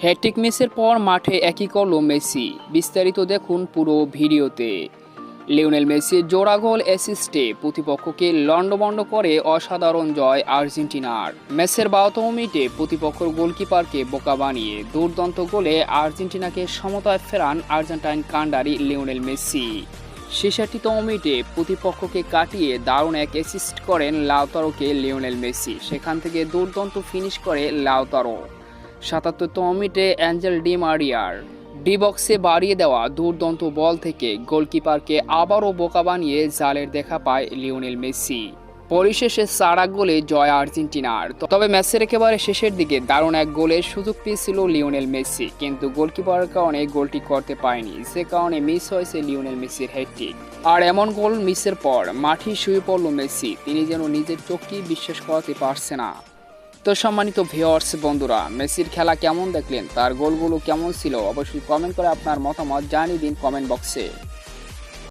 Hat trick মিসের পর মাঠে একই করল মেসি, বিস্তারিত দেখুন পুরো ভিডিওতে। লিওনেল মেসির জোড়া গোল অ্যাসিস্টে প্রতিপক্ষকে লন্ডভন্ড করে অসাধারণ জয় আর্জেন্টিনার। ম্যাচের 12তম মিনিটে প্রতিপক্ষের গোলকিপারকে বোকা বানিয়ে দুর্দান্ত গোলে আর্জেন্টিনাকে সমতায় ফেরান আর্জেন্টাইন কাণ্ডারি লিওনেল মেসি। 66তম মিনিটে প্রতিপক্ষকে কাটিয়ে দারুণ এক অ্যাসিস্ট করেন লাউতারোকে লিওনেল মেসি। সেখান থেকে দুর্দান্ত ফিনিশ করে লাউতারো। 77তম মিনিটে অ্যাঞ্জেল ডি মারিয়ার ডি বক্সে বাড়িয়ে দেওয়া দুর্দান্ত বল থেকে গোলকিপারকে আবারও বোকা বানিয়ে জালের দেখা পায় লিওনেল মেসি। পরিশেষে 4 গোলে জয় আর্জেন্টিনার। তবে ম্যাচের একেবারে শেষের দিকে দারুণ এক গোলের সুযোগ পেয়েছিল লিওনেল মেসি, কিন্তু গোলকিপারের কারণে গোলটি করতে পারেনি, যে কারণে মিস হয়েছে লিওনেল মেসির হ্যাটট্রিক। আর এমন গোল মিসের পর মাঠে শুয়ে পড়ল মেসি, তিনি যেন নিজের চোখকেই বিশ্বাস করাতে পারছে না। তো সম্মানিত ভিউয়ার্স বন্ধুরা, মেসির খেলা কেমন দেখলেন, তার গোলগুলো কেমন ছিল, অবশ্যই কমেন্ট করে আপনার মতামত জানিয়ে দিন কমেন্ট বক্সে।